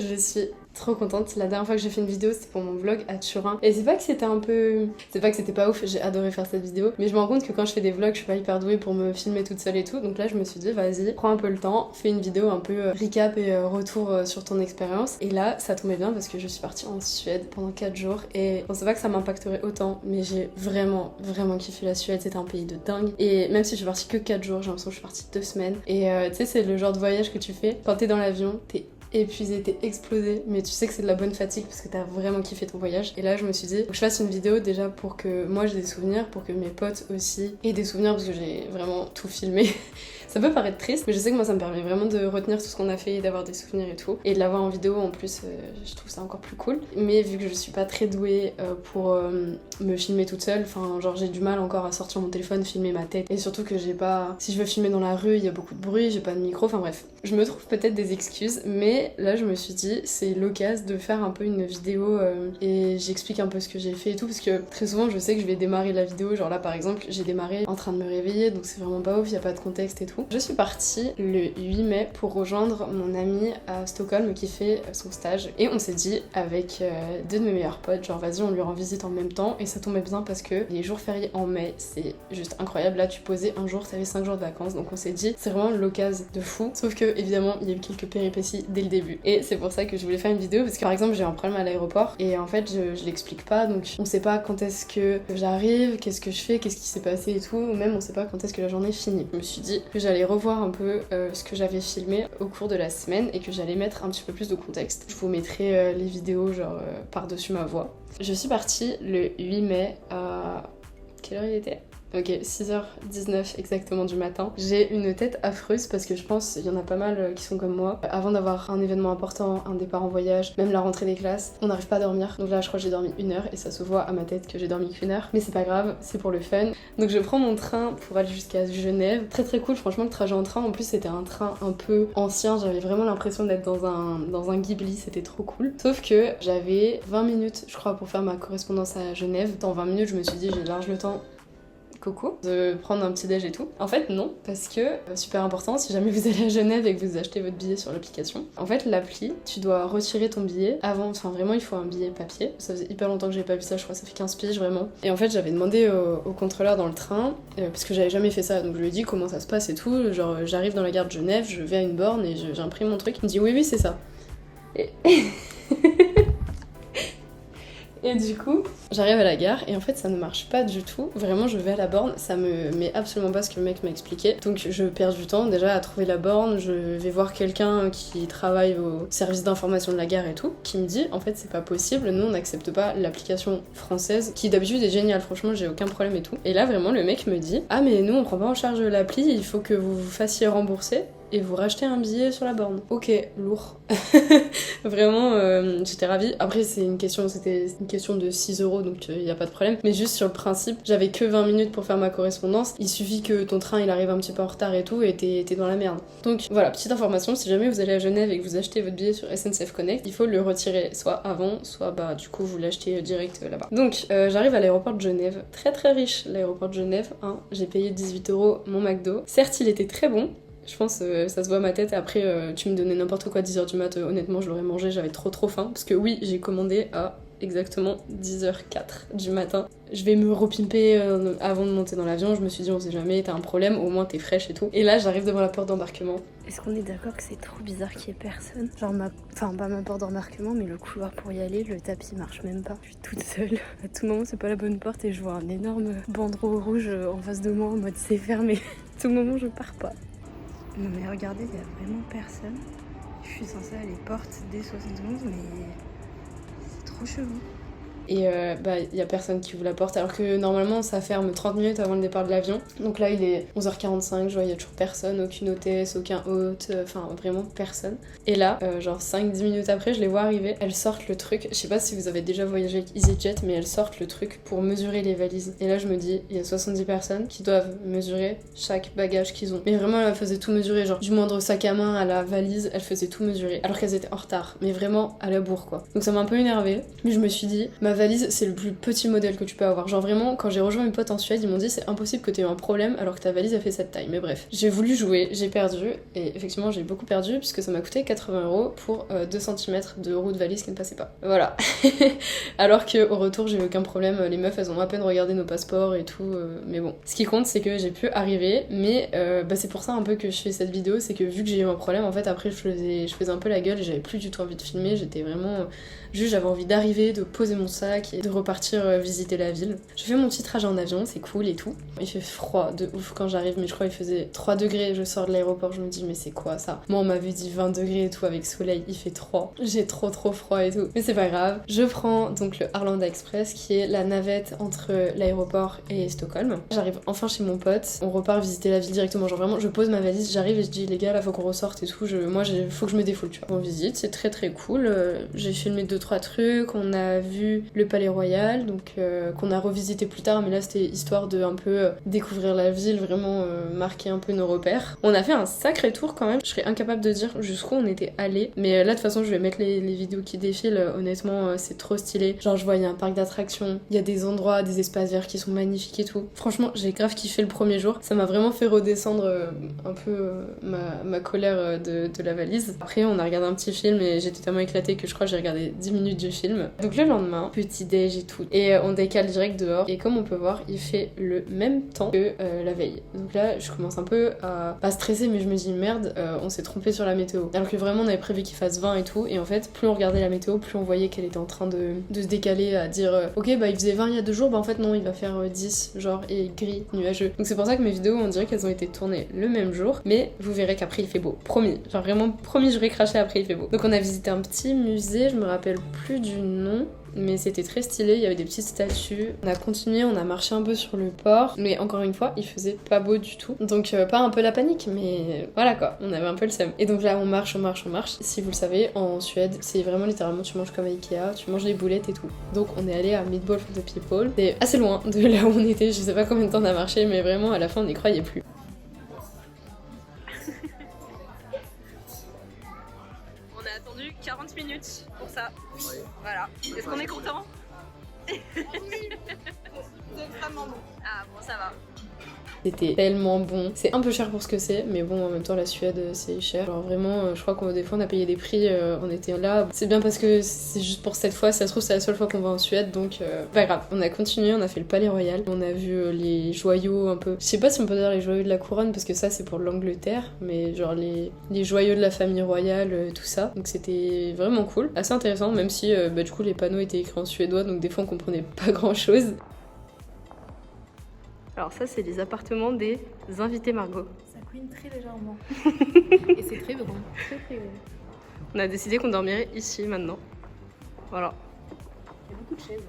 Je suis trop contente. La dernière fois que j'ai fait une vidéo, c'était pour mon vlog à Turin. Et c'est pas que c'était un peu... C'est pas que c'était pas ouf, j'ai adoré faire cette vidéo. Mais je me rends compte que quand je fais des vlogs, je suis pas hyper douée pour me filmer toute seule et tout. Donc là, je me suis dit, vas-y, prends un peu le temps, fais une vidéo un peu recap et retour sur ton expérience. Et là, ça tombait bien parce que je suis partie en Suède pendant 4 jours. Et on sait pas que ça m'impacterait autant, mais j'ai vraiment kiffé la Suède. C'était un pays de dingue. Et même si je suis partie que 4 jours, j'ai l'impression que je suis partie 2 semaines. Et tu sais, c'est le genre de voyage que tu fais quand t'es dans l'avion, t'es épuisé, t'es explosé, mais tu sais que c'est de la bonne fatigue parce que t'as vraiment kiffé ton voyage. Et là je me suis dit, faut que je fasse une vidéo déjà pour que moi j'ai des souvenirs, pour que mes potes aussi aient des souvenirs parce que j'ai vraiment tout filmé. Ça peut paraître triste, mais je sais que moi ça me permet vraiment de retenir tout ce qu'on a fait et d'avoir des souvenirs et tout. Et de l'avoir en vidéo en plus, je trouve ça encore plus cool. Mais vu que je suis pas très douée pour me filmer toute seule, enfin genre j'ai du mal encore à sortir mon téléphone, filmer ma tête. Et surtout que j'ai pas... Si je veux filmer dans la rue, il y a beaucoup de bruit, j'ai pas de micro, enfin bref. Je me trouve peut-être des excuses, mais là je me suis dit c'est l'occasion de faire un peu une vidéo et j'explique un peu ce que j'ai fait et tout, parce que très souvent je sais que je vais démarrer la vidéo, genre là par exemple j'ai démarré en train de me réveiller, donc c'est vraiment pas ouf, y a pas de contexte et tout. Je suis partie le 8 mai pour rejoindre mon ami à Stockholm qui fait son stage, et on s'est dit avec deux de mes meilleurs potes, genre vas-y on lui rend visite en même temps, et ça tombait bien parce que les jours fériés en mai c'est juste incroyable. Là tu posais un jour, t'avais 5 jours de vacances, donc on s'est dit c'est vraiment l'occasion de fou, sauf que évidemment il y a eu quelques péripéties dès le début, et c'est pour ça que je voulais faire une vidéo, parce que par exemple j'ai un problème à l'aéroport et en fait je l'explique pas, donc on sait pas quand est-ce que j'arrive, qu'est-ce que je fais, qu'est-ce qui s'est passé et tout, ou même on sait pas quand est-ce que la journée finit. Je me suis dit que j'allais revoir un peu ce que j'avais filmé au cours de la semaine et que j'allais mettre un petit peu plus de contexte. Je vous mettrai les vidéos genre par-dessus ma voix. Je suis partie le 8 mai à... Quelle heure il était ? Ok, 6h19 exactement du matin. J'ai une tête affreuse parce que je pense qu'il y en a pas mal qui sont comme moi. Avant d'avoir un événement important, un départ en voyage, même la rentrée des classes, on n'arrive pas à dormir. Donc là je crois que j'ai dormi 1 heure et ça se voit à ma tête que j'ai dormi qu'1 heure. Mais c'est pas grave, c'est pour le fun. Donc je prends mon train pour aller jusqu'à Genève. Très cool, franchement le trajet en train, en plus c'était un train un peu ancien, j'avais vraiment l'impression d'être dans un Ghibli, c'était trop cool. Sauf que j'avais 20 minutes je crois pour faire ma correspondance à Genève. Dans 20 minutes je me suis dit j'ai large le temps de prendre un petit déj et tout. En fait non, parce que super important, si jamais vous allez à Genève et que vous achetez votre billet sur l'application, en fait l'appli, tu dois retirer ton billet avant, enfin vraiment il faut un billet papier. Ça faisait hyper longtemps que j'ai pas vu ça, je crois que ça fait 15 piges vraiment. Et en fait j'avais demandé au contrôleur dans le train, parce que j'avais jamais fait ça, donc je lui ai dit comment ça se passe et tout, genre j'arrive dans la gare de Genève, je vais à une borne et j'imprime mon truc. Il me dit oui c'est ça. Et... Et du coup, j'arrive à la gare et en fait ça ne marche pas du tout. Vraiment je vais à la borne, ça me met absolument pas ce que le mec m'a expliqué. Donc je perds du temps déjà à trouver la borne, je vais voir quelqu'un qui travaille au service d'information de la gare et tout, qui me dit en fait c'est pas possible, nous on n'accepte pas l'application française, qui d'habitude est géniale, franchement j'ai aucun problème et tout. Et là vraiment le mec me dit ah mais nous on prend pas en charge l'appli, il faut que vous vous fassiez rembourser et vous rachetez un billet sur la borne. Ok, lourd. Vraiment, j'étais ravie. Après, c'était une question de 6 €, donc y a pas de problème. Mais juste sur le principe, j'avais que 20 minutes pour faire ma correspondance. Il suffit que ton train il arrive un petit peu en retard et tout, et t'es dans la merde. Donc voilà, petite information, si jamais vous allez à Genève et que vous achetez votre billet sur SNCF Connect, il faut le retirer soit avant, soit bah du coup vous l'achetez direct là-bas. Donc j'arrive à l'aéroport de Genève. Très riche l'aéroport de Genève, hein. J'ai payé 18 € mon McDo. Certes, il était très bon. Je pense ça se voit à ma tête. Après, tu me donnais n'importe quoi à 10h du mat, honnêtement, je l'aurais mangé, j'avais trop faim. Parce que oui, j'ai commandé à exactement 10h04 du matin. Je vais me repimper avant de monter dans l'avion. Je me suis dit, on sait jamais, t'as un problème, au moins t'es fraîche et tout. Et là, j'arrive devant la porte d'embarquement. Est-ce qu'on est d'accord que c'est trop bizarre qu'il y ait personne ? Genre, enfin, pas ma porte d'embarquement, mais le couloir pour y aller, le tapis marche même pas. Je suis toute seule. À tout moment, c'est pas la bonne porte et je vois un énorme bandeau rouge en face de moi en mode c'est fermé. À tout moment, je pars pas. Non mais regardez, il y a vraiment personne. Je suis censée aller porte dès 71, mais c'est trop chelou. Et bah y a personne qui ouvre la porte, alors que normalement ça ferme 30 minutes avant le départ de l'avion. Donc là il est 11h45, je vois y a toujours personne, aucune hôtesse, aucun hôte, enfin vraiment personne. Et là, genre 5-10 minutes après, je les vois arriver, elles sortent le truc, je sais pas si vous avez déjà voyagé avec EasyJet, mais elles sortent le truc pour mesurer les valises. Et là je me dis, il y a 70 personnes qui doivent mesurer chaque bagage qu'ils ont. Mais vraiment elles faisaient tout mesurer, genre du moindre sac à main à la valise, elles faisaient tout mesurer, alors qu'elles étaient en retard, mais vraiment à la bourre quoi. Donc ça m'a un peu énervée, mais je me suis dit, ma valise, c'est le plus petit modèle que tu peux avoir. Genre vraiment, quand j'ai rejoint mes potes en Suède, ils m'ont dit c'est impossible que t'aies eu un problème alors que ta valise a fait cette taille. Mais bref, j'ai voulu jouer, j'ai perdu, et effectivement j'ai beaucoup perdu puisque ça m'a coûté 80€ pour 2 cm de roue de valise qui ne passait pas. Voilà. Alors qu'au retour j'ai eu aucun problème, les meufs elles ont à peine regardé nos passeports et tout, mais bon. Ce qui compte c'est que j'ai pu arriver, mais c'est pour ça un peu que je fais cette vidéo, c'est que vu que j'ai eu un problème, en fait après je faisais un peu la gueule et j'avais plus du tout envie de filmer, j'étais vraiment... Juste j'avais envie d'arriver, de poser mon sac et de repartir visiter la ville. Je fais mon petit trajet en avion, c'est cool et tout. Il fait froid de ouf quand j'arrive, mais je crois qu'il faisait 3 degrés, je sors de l'aéroport, je me dis mais c'est quoi ça? Moi on m'avait dit 20 degrés et tout avec soleil, il fait 3. J'ai trop froid et tout. Mais c'est pas grave. Je prends donc le Arlanda Express qui est la navette entre l'aéroport et Stockholm. J'arrive enfin chez mon pote, on repart visiter la ville directement. Genre vraiment je pose ma valise, j'arrive et je dis les gars là faut qu'on ressorte et tout. Moi faut que je me défoule tu vois. On visite, c'est très cool. J'ai filmé 2-3 trucs, on a vu le Palais Royal, donc qu'on a revisité plus tard, mais là c'était histoire de un peu découvrir la ville, vraiment marquer un peu nos repères. On a fait un sacré tour quand même, je serais incapable de dire jusqu'où on était allé, mais là de toute façon je vais mettre les vidéos qui défilent, honnêtement c'est trop stylé. Genre je vois il y a un parc d'attractions, il y a des endroits, des espaces verts qui sont magnifiques et tout. Franchement j'ai grave kiffé le premier jour, ça m'a vraiment fait redescendre un peu ma colère de la valise. Après on a regardé un petit film et j'étais tellement éclatée que je crois que j'ai regardé 10 minutes du film. Donc le lendemain, petit déj et tout. Et on décale direct dehors. Et comme on peut voir, il fait le même temps que la veille. Donc là, je commence un peu à pas stresser, mais je me dis merde, on s'est trompé sur la météo. Alors que vraiment, on avait prévu qu'il fasse 20 et tout. Et en fait, plus on regardait la météo, plus on voyait qu'elle était en train de se décaler, à dire ok, bah il faisait 20 il y a 2 jours, bah en fait non, il va faire 10, genre, et gris, nuageux. Donc c'est pour ça que mes vidéos, on dirait qu'elles ont été tournées le même jour. Mais vous verrez qu'après il fait beau. Promis. Genre vraiment, promis, je vais cracher après il fait beau. Donc on a visité un petit musée, je me rappelle plus du nom, mais c'était très stylé, il y avait des petites statues. On a continué, on a marché un peu sur le port, mais encore une fois, il faisait pas beau du tout. Donc pas un peu la panique, mais voilà quoi, on avait un peu le seum. Et donc là, on marche. Si vous le savez, en Suède, c'est vraiment littéralement, tu manges comme à Ikea, tu manges des boulettes et tout. Donc on est allé à Meatball for the People. C'est assez loin de là où on était, je sais pas combien de temps on a marché, mais vraiment à la fin on n'y croyait plus. On a attendu 40 minutes pour ça. Voilà. Est-ce qu'on est content? C'est extrêmement bon. Ah bon, ça va. C'était tellement bon. C'est un peu cher pour ce que c'est, mais bon, en même temps, la Suède, c'est cher. Genre vraiment, je crois qu'on des fois, on a payé des prix, on était là. C'est bien parce que c'est juste pour cette fois, si ça se trouve, c'est la seule fois qu'on va en Suède, donc pas grave. On a continué, on a fait le Palais Royal, on a vu les joyaux un peu. Je sais pas si on peut dire les joyaux de la couronne, parce que ça, c'est pour l'Angleterre, mais genre les joyaux de la famille royale, tout ça. Donc c'était vraiment cool, assez intéressant, même si du coup, les panneaux étaient écrits en suédois, donc des fois, on comprenait pas grand chose. Alors ça, c'est les appartements des invités Margot. Ça couine très légèrement. Et c'est très grand. Très grand. On a décidé qu'on dormirait ici maintenant. Voilà. Il y a beaucoup de chaises.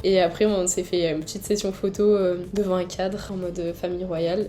Et après, on s'est fait une petite session photo devant un cadre en mode famille royale.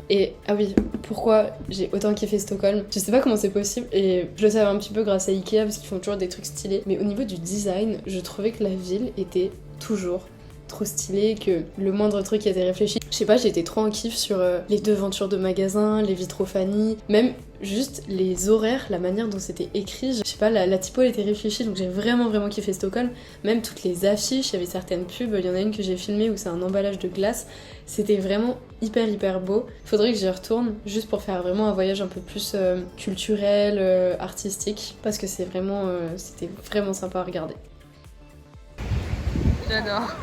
Et ah oui, pourquoi j'ai autant kiffé Stockholm? Je sais pas comment c'est possible, et je le savais un petit peu grâce à Ikea parce qu'ils font toujours des trucs stylés. Mais au niveau du design, je trouvais que la ville était toujours trop stylée, que le moindre truc qui était réfléchi. Je sais pas, j'ai été trop en kiff sur les devantures de magasins, les vitraux Fanny, même juste les horaires, la manière dont c'était écrit. Je sais pas, la typo elle était réfléchie, donc j'ai vraiment kiffé Stockholm. Même toutes les affiches, il y avait certaines pubs, il y en a une que j'ai filmée où c'est un emballage de glace. C'était vraiment hyper beau. Faudrait que j'y retourne, juste pour faire vraiment un voyage un peu plus culturel, artistique, parce que c'était vraiment sympa à regarder. J'adore.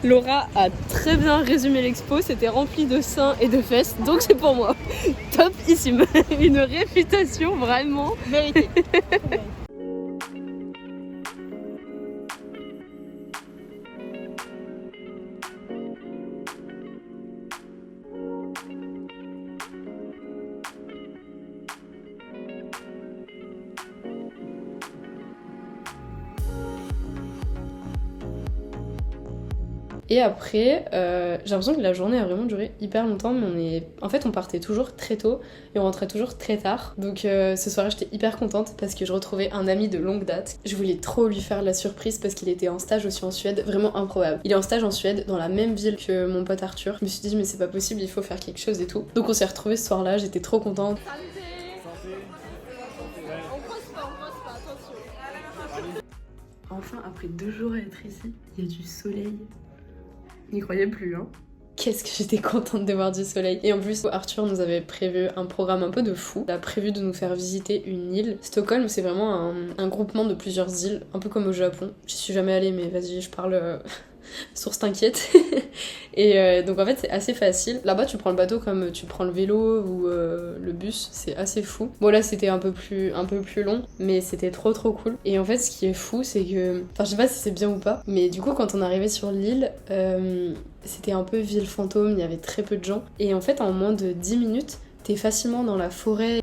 Laura a très bien résumé l'expo, c'était rempli de seins et de fesses, donc c'est pour moi. Topissime. Une réputation vraiment Vérité. Et après, j'ai l'impression que la journée a vraiment duré hyper longtemps, mais en fait on partait toujours très tôt et on rentrait toujours très tard. Donc ce soir j'étais hyper contente parce que je retrouvais un ami de longue date. Je voulais trop lui faire la surprise parce qu'il était en stage aussi en Suède, vraiment improbable. Il est en stage en Suède, dans la même ville que mon pote Arthur. Je me suis dit mais c'est pas possible, il faut faire quelque chose et tout. Donc on s'est retrouvés ce soir-là, j'étais trop contente. Enfin, après 2 jours à être ici, il y a du soleil. N'y croyais plus, hein. Qu'est-ce que j'étais contente de voir du soleil. Et en plus, Arthur nous avait prévu un programme un peu de fou. Il a prévu de nous faire visiter une île. Stockholm, c'est vraiment un groupement de plusieurs îles, un peu comme au Japon. J'y suis jamais allée, mais vas-y, je parle... source t'inquiète. Et donc en fait c'est assez facile. Là-bas tu prends le bateau comme tu prends le vélo ou le bus, c'est assez fou. Bon là c'était un peu plus long, mais c'était trop cool. Et en fait ce qui est fou c'est que... Enfin je sais pas si c'est bien ou pas, mais du coup quand on arrivait sur l'île, c'était un peu ville fantôme, il y avait très peu de gens. Et en fait en moins de 10 minutes, t'es facilement dans la forêt.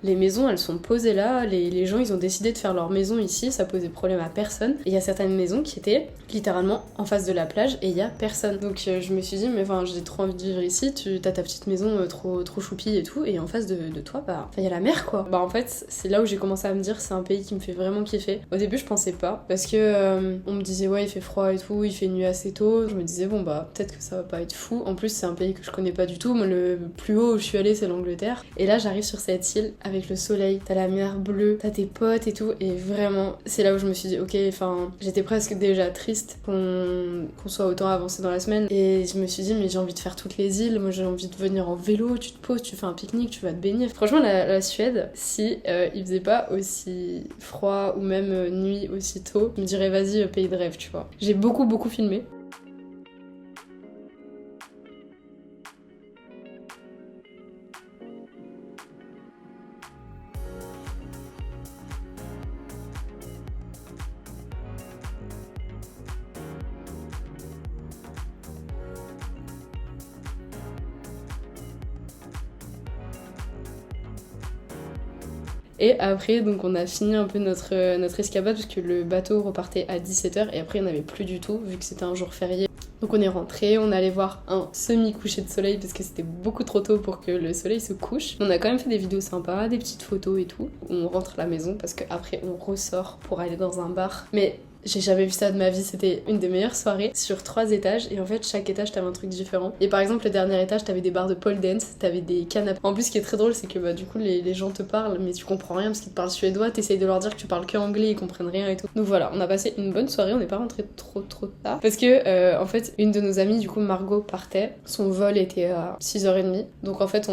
Les maisons, elles sont posées là, les gens, ils ont décidé de faire leur maison ici, ça posait problème à personne. Et il y a certaines maisons qui étaient littéralement en face de la plage et il y a personne. Donc je me suis dit, mais enfin, j'ai trop envie de vivre ici, tu as ta petite maison trop choupie et tout, et en face de toi, bah, il y a la mer quoi. Bah en fait, c'est là où j'ai commencé à me dire, c'est un pays qui me fait vraiment kiffer. Au début, je pensais pas, parce que on me disait, ouais, il fait froid et tout, il fait nuit assez tôt. Je me disais, bon bah, peut-être que ça va pas être fou. En plus, c'est un pays que je connais pas du tout. Moi, le plus haut où je suis allée, c'est l'Angleterre. Et là, j'arrive sur cette île avec le soleil, t'as la mer bleue, t'as tes potes et tout, et vraiment, c'est là où je me suis dit, ok, enfin, j'étais presque déjà triste qu'on soit autant avancé dans la semaine, et je me suis dit, mais j'ai envie de faire toutes les îles, moi j'ai envie de venir en vélo, tu te poses, tu fais un pique-nique, tu vas te baigner. Franchement, la Suède, si il faisait pas aussi froid, ou même nuit aussi tôt, je me dirais, vas-y, pays de rêve, tu vois. J'ai beaucoup filmé. Et après, donc on a fini un peu notre escapade parce que le bateau repartait à 17h et après il n'y en avait plus du tout vu que c'était un jour férié. Donc on est rentré, on allait voir un semi-coucher de soleil parce que c'était beaucoup trop tôt pour que le soleil se couche. On a quand même fait des vidéos sympas, des petites photos et tout. On rentre à la maison parce qu'après on ressort pour aller dans un bar. Mais j'ai jamais vu ça de ma vie, c'était une des meilleures soirées sur 3 étages et en fait chaque étage t'avais un truc différent. Et par exemple le dernier étage t'avais des barres de pole dance, t'avais des canapés. En plus ce qui est très drôle c'est que bah du coup les gens te parlent mais tu comprends rien parce qu'ils te parlent suédois, t'essayes de leur dire que tu parles que anglais, ils comprennent rien et tout. Donc voilà, on a passé une bonne soirée, on n'est pas rentré trop tard parce que en fait une de nos amies du coup Margot partait, son vol était à 6h30 donc en fait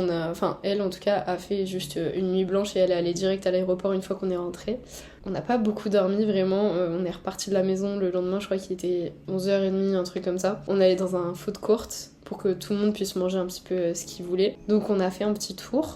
elle en tout cas a fait juste une nuit blanche et elle est allée direct à l'aéroport une fois qu'on est rentré. On n'a pas beaucoup dormi vraiment, on est reparti de la maison le lendemain, je crois qu'il était 11h30, un truc comme ça. On allait dans un food court pour que tout le monde puisse manger un petit peu ce qu'il voulait. Donc on a fait un petit tour.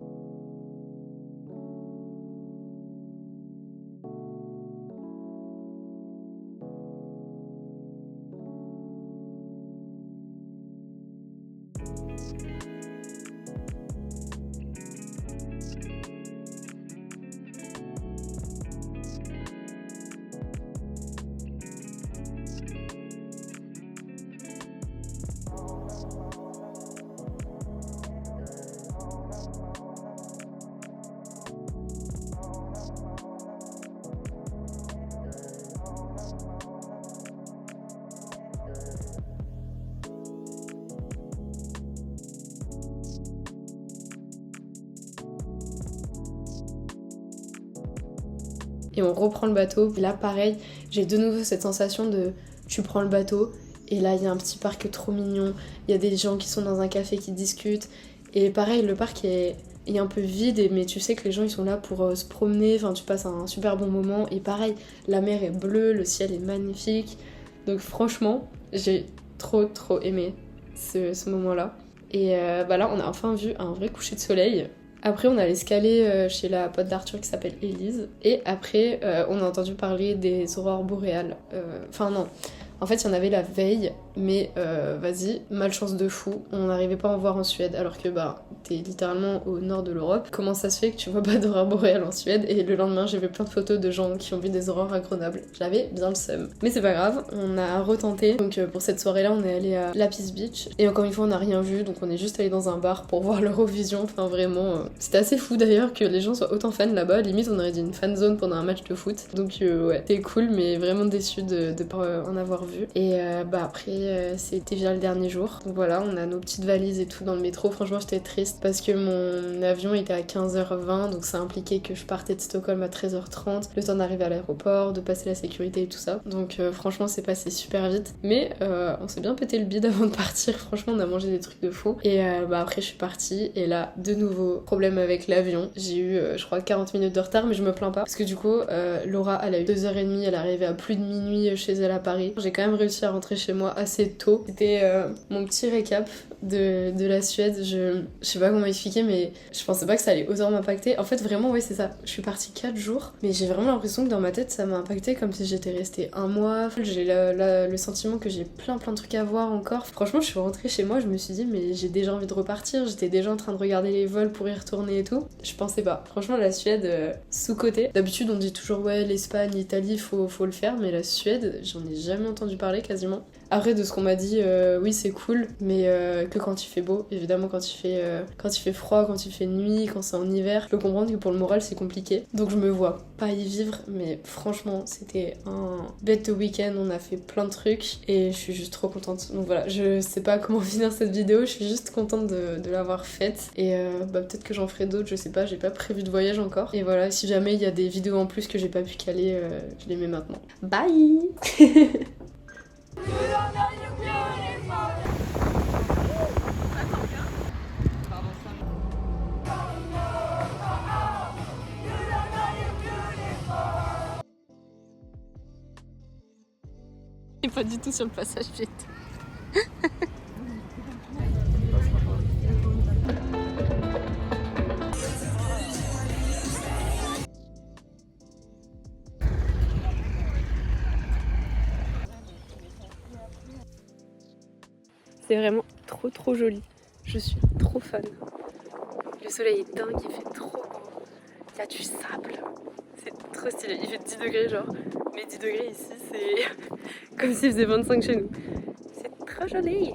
Et on reprend le bateau. Là pareil, j'ai de nouveau cette sensation de tu prends le bateau et là il y a un petit parc trop mignon, il y a des gens qui sont dans un café qui discutent et pareil le parc est un peu vide mais tu sais que les gens ils sont là pour se promener, enfin tu passes un super bon moment et pareil la mer est bleue, le ciel est magnifique donc franchement j'ai trop aimé ce moment là et bah là on a enfin vu un vrai coucher de soleil. Après, on allait se caler chez la pote d'Arthur qui s'appelle Élise. Et après, on a entendu parler des aurores boréales. Enfin non, En fait, il y en avait la veille, mais vas-y, malchance de fou, on n'arrivait pas à en voir en Suède, alors que bah, t'es littéralement au nord de l'Europe. Comment ça se fait que tu vois pas d'aurore boréale en Suède? Et le lendemain, j'ai vu plein de photos de gens qui ont vu des aurores à Grenoble. J'avais bien le seum. Mais c'est pas grave, on a retenté. Donc pour cette soirée-là, on est allé à Lapis Beach. Et encore une fois, on n'a rien vu, donc on est juste allé dans un bar pour voir l'Eurovision. Enfin vraiment, c'était assez fou d'ailleurs que les gens soient autant fans là-bas. Limite, on aurait dit une fan zone pendant un match de foot. Donc ouais, c'était cool, mais vraiment déçu de pas en avoir vu. Et bah après, c'était déjà le dernier jour. Donc voilà, on a nos petites valises et tout dans le métro. Franchement, j'étais triste parce que mon avion était à 15h20, donc ça impliquait que je partais de Stockholm à 13h30, le temps d'arriver à l'aéroport, de passer la sécurité et tout ça. Donc franchement, c'est passé super vite. Mais on s'est bien pété le bide avant de partir. Franchement, on a mangé des trucs de fou. Et bah après, je suis partie. Et là, de nouveau, problème avec l'avion. J'ai eu, je crois, 40 minutes de retard, mais je me plains pas. Parce que du coup, Laura, elle a eu 2h30, elle est arrivée à plus de minuit chez elle à Paris. J'ai quand même réussi à rentrer chez moi assez tôt. C'était mon petit récap de la Suède. Je sais pas comment expliquer, mais je pensais pas que ça allait autant m'impacter. En fait, vraiment, ouais, c'est ça. Je suis partie 4 jours, mais j'ai vraiment l'impression que dans ma tête, ça m'a impacté comme si j'étais restée un mois. J'ai le sentiment que j'ai plein de trucs à voir encore. Franchement, je suis rentrée chez moi, je me suis dit, mais j'ai déjà envie de repartir. J'étais déjà en train de regarder les vols pour y retourner et tout. Je pensais pas. Franchement, la Suède, sous-côté. D'habitude, on dit toujours, ouais, l'Espagne, l'Italie, faut le faire, mais la Suède, j'en ai jamais entendu parler quasiment. Après, de ce qu'on m'a dit, oui, c'est cool, mais que quand il fait beau. Évidemment, quand il fait froid, quand il fait nuit, quand c'est en hiver, je peux comprendre que pour le moral, c'est compliqué. Donc je me vois pas y vivre, mais franchement, c'était un bête week-end. On a fait plein de trucs et je suis juste trop contente. Donc voilà, je sais pas comment finir cette vidéo, je suis juste contente de l'avoir faite. Et bah, peut-être que j'en ferai d'autres, je sais pas, j'ai pas prévu de voyage encore. Et voilà, si jamais il y a des vidéos en plus que j'ai pas pu caler, je les mets maintenant. Bye. Et pas du tout sur le passage piéton. C'est vraiment trop joli. Je suis trop fan. Le soleil est dingue, il fait trop beau. Il y a du sable. C'est trop stylé. Il fait 10 degrés genre. Mais 10 degrés ici, c'est comme s'il faisait 25 chez nous. C'est trop joli.